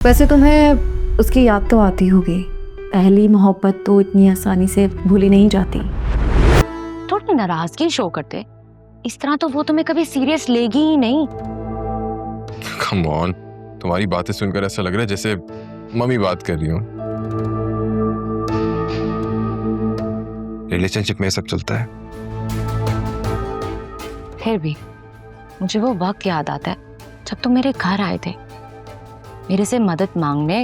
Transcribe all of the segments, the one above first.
वैसे तुम्हें उसकी याद तो आती होगी। पहली मोहब्बत तो इतनी आसानी से भूली नहीं जाती। थोड़ी नाराजगी शो करते, इस तरह तो वो तुम्हें कभी सीरियस लेगी ही नहीं। कम ऑन, तुम्हारी बातें सुनकर ऐसा लग रहा है जैसे मम्मी बात कर रही हो। रिलेशनशिप में ये सब चलता है। फिर भी मुझे वो वक्त याद आता है जब तुम मेरे घर आए थे, मेरे से मदद मांगने।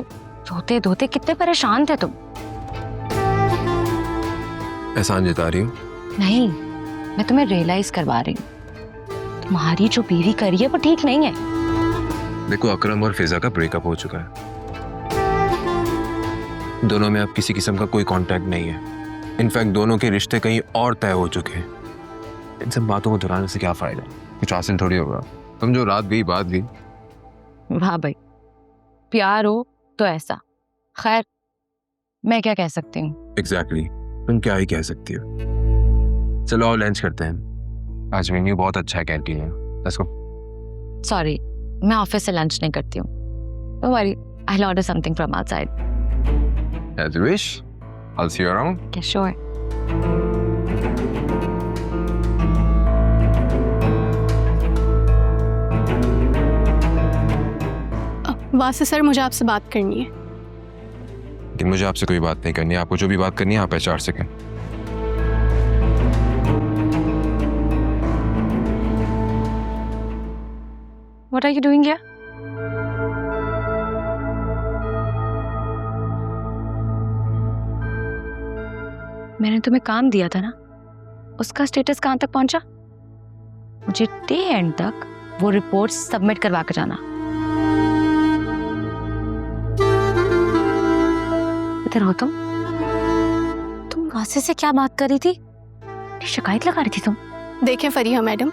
रोते धोते कितने परेशान थे तुम। एहसान जता रही हूँ? नहीं, मैं तुम्हें रियलाइज करवा रही हूँ, तुम्हारी जो बीवी करी है वो ठीक नहीं है। देखो, अकरम और फिजा का ब्रेकअप हो चुका है। दोनों में अब किसी किस्म का कोई कांटेक्ट नहीं है। इनफैक्ट दोनों के रिश्ते कहीं और तय हो चुके हैं। इन सब बातों को दोहराने से क्या फायदा? कुछ हासिल थोड़ी होगा। तुम जो रात गई बात गई। वाह भाई, प्यार हो तो ऐसा। खैर, मैं क्या कह सकती हूँ। एग्जैक्टली, तुम क्या ही कह सकती हो। चलो और लंच करते हैं। आज मेन्यू बहुत अच्छा है कैंटीन में। Let's go. सॉरी, मैं ऑफिस से लंच नहीं करती हूँ। Don't worry, I will order something from outside. As you wish. I'll see you around. Yeah, sure. वासे सर, मुझे आपसे बात करनी है। लेकिन मुझे आपसे कोई बात नहीं करनी है। आपको जो भी बात करनी है आप HR से करें। What are you doing here? मैंने तुम्हें काम दिया था ना, उसका स्टेटस कहां तक पहुंचा? मुझे डे एंड तक वो रिपोर्ट सबमिट करवा कर जाना। इधर हो तुम वासे से क्या बात कर रही थी? शिकायत लगा रही थी तुम? देखें फरीहा मैडम,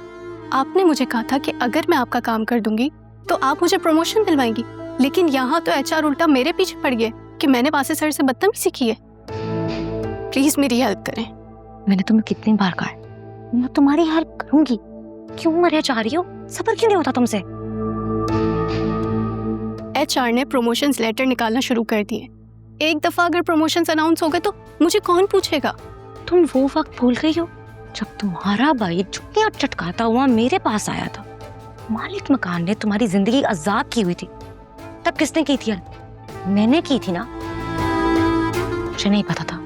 आपने मुझे कहा था कि अगर मैं आपका काम कर दूंगी तो आप मुझे प्रमोशन दिलवाएंगी, लेकिन यहाँ तो HR उल्टा मेरे पीछे पड़ गए कि मैंने वासे सर से बदतमीजी की है। प्लीज मेरी हेल्प करें। मैंने तुम्हें कितनी बार कहा है, मैं तुम्हारी हेल्प करूंगी। क्यों मरे जा रही हो? सब्र क्यों नहीं होता तुमसे? HR ने प्रमोशंस लेटर निकालना शुरू कर दिए। एक दफा अगर प्रमोशंस अनाउंस हो गए तो मुझे कौन पूछेगा? तुम वो वक्त भूल गई हो जब तुम्हारा भाई जुतियां चटकाता हुआ मेरे पास आया था। मालिक मकान ने तुम्हारी जिंदगी आजाद की हुई थी। तब किसने की थी हेल्प? मैंने की थी ना। मुझे नहीं पता था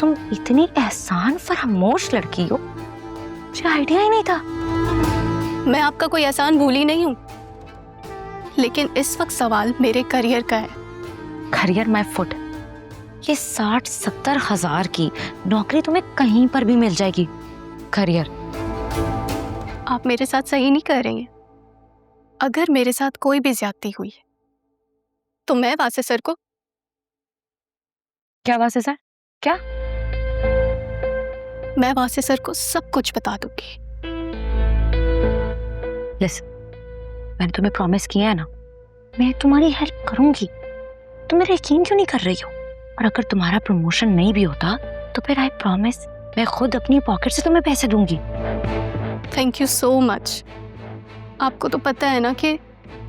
तुम इतनी एहसान फरामोश लड़की हो। मुझे आइडिया ही नहीं था। मैं आपका कोई एहसान भूली नहीं हूँ, लेकिन इस वक्त सवाल मेरे करियर का है। Career my foot. ये 60-70 हजार की नौकरी तुम्हें कहीं पर भी मिल जाएगी। करियर। आप मेरे साथ सही नहीं कर रही हैं। अगर मेरे साथ कोई भी ज्यादती हुई है तो मैं वासे सर को। क्या वासे सर? क्या? मैं वासे सर को सब कुछ बता दूंगी। लिसन, मैंने तुम्हें प्रॉमिस किया है ना, मैं तुम्हारी हेल्प करूंगी। तुम मेरा यकीन क्यों नहीं कर रही हो? और अगर तुम्हारा प्रमोशन नहीं भी होता तो फिर आई प्रॉमिस मैं खुद अपनी पॉकेट से तुम्हें पैसे दूंगी। Thank you so much. आपको तो पता है ना कि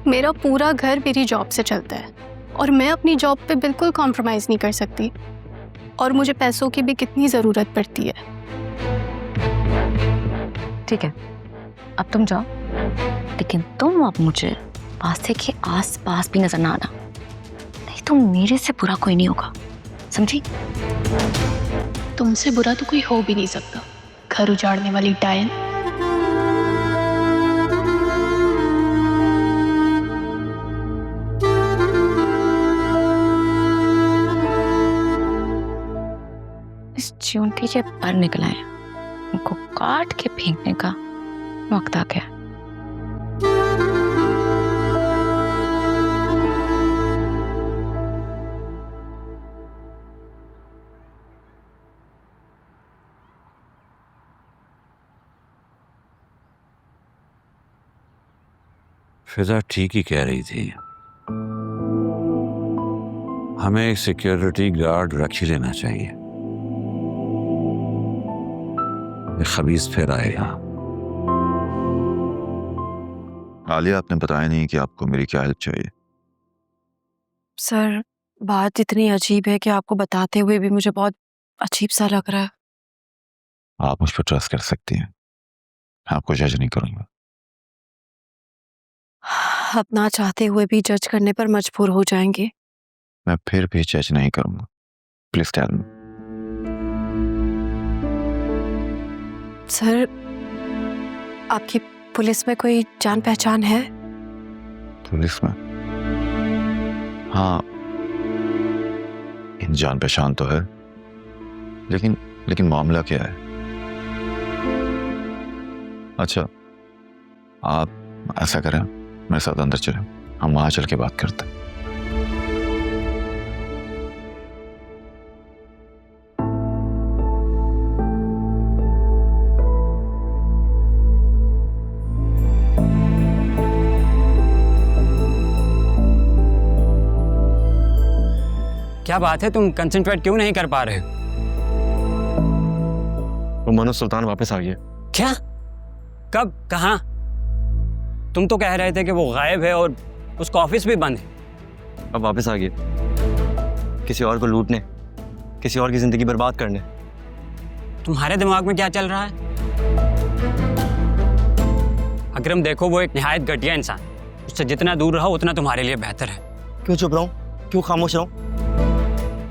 मेरा पूरा घर मेरी जॉब से चलता है और मैं अपनी जॉब पे बिल्कुल कॉम्प्रोमाइज नहीं कर सकती, और मुझे पैसों की भी कितनी ज़रूरत पड़ती है। ठीक है, अब तुम जाओ, लेकिन तुम अब मुझे वासे के आस पास भी नजर ना आना, नहीं तो मेरे से बुरा कोई नहीं होगा, समझी? तुमसे बुरा तो कोई हो भी नहीं सकता, घर उजाड़ने वाली डायन। इस चूंटी के पर निकल आए, उनको काट के फेंकने का वक्त आ गया। फिजा ठीक ही कह रही थी, हमें एक सिक्योरिटी गार्ड रख ही लेना चाहिए। ये खबीस फिर आएगा। आलिया, आपने बताया नहीं कि आपको मेरी क्या हेल्प चाहिए। सर, बात इतनी अजीब है कि आपको बताते हुए भी मुझे बहुत अजीब सा लग रहा है। आप मुझ पर ट्रस्ट कर सकती हैं, मैं आपको जज नहीं करूंगा। आप ना चाहते हुए भी जज करने पर मजबूर हो जाएंगे। मैं फिर भी जज नहीं करूंगा। Please tell me. सर, आपकी पुलिस में कोई जान पहचान है? पुलिस में? हाँ, जान पहचान तो है, लेकिन मामला क्या है? अच्छा, आप ऐसा करें, मेरे साथ अंदर चलें, हम वहां चल के बात करते हैं। क्या बात है, तुम कंसंट्रेट क्यों नहीं कर पा रहे हो? वो मनोज सुल्तान वापस आ गया। क्या? कब? कहाँ? तुम तो कह रहे थे कि वो गायब है और उसका ऑफिस भी बंद है। अब वापस आ गया, किसी और को लूटने, किसी और की जिंदगी बर्बाद करने। तुम्हारे दिमाग में क्या चल रहा है? अकरम, देखो वो एक निहायत घटिया इंसान, उससे जितना दूर रहो उतना तुम्हारे लिए बेहतर है। क्यों चुप रहूं, क्यों खामोश रहूं?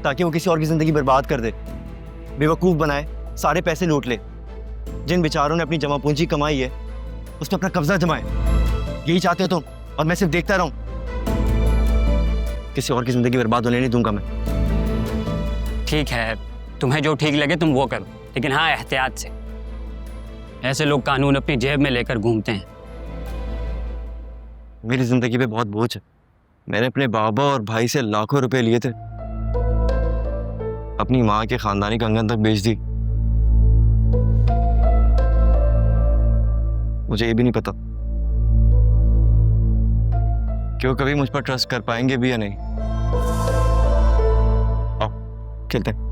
ताकि वो किसी और की जिंदगी बर्बाद कर दे, बेवकूफ बनाए, सारे पैसे लूट ले। जिन बेचारों ने अपनी जमा पूंजी कमाई है उस पर अपना कब्जा जमाए। यही चाहते हो तुम, और मैं सिर्फ देखता रहूं? किसी और की जिंदगी बर्बाद होने नहीं दूंगा मैं। ठीक है, तुम्हें जो ठीक लगे तुम वो करो, लेकिन हाँ, एहतियात से। ऐसे लोग कानून अपनी जेब में लेकर घूमते हैं। मेरी जिंदगी पे बहुत बोझ है। मैंने अपने बाबा और भाई से लाखों रुपए लिए थे, अपनी माँ के खानदानी कंगन तक बेच दी। मुझे ये भी नहीं पता कि वो कभी मुझ पर ट्रस्ट कर पाएंगे भी या नहीं। आओ चलते हैं।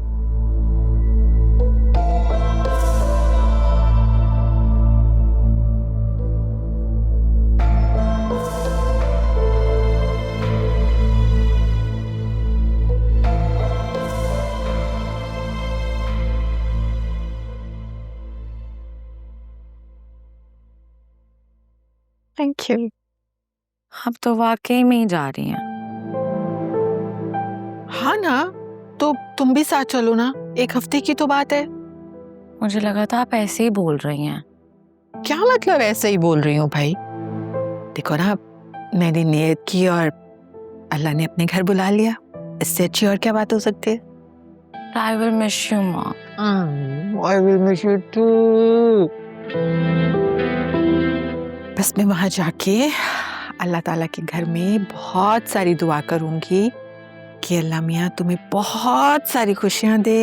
Thank you. अब तो वाकई में ही जा रही हैं। हाँ ना, तो तुम भी साथ चलो ना, एक हफ्ते की तो बात है। मुझे लगा था आप ऐसे ही बोल रही हैं। क्या मतलब ऐसे ही बोल रही हूँ भाई? देखो ना, मैंने नियत की और अल्लाह ने अपने घर बुला लिया, इससे अच्छी और क्या बात हो सकती है? I will miss you, Mom. I will miss you too. बस मैं वहां जाके अल्लाह ताला के घर में बहुत सारी दुआ करूंगी कि अल्लाह मियाँ तुम्हें बहुत सारी खुशियां दे,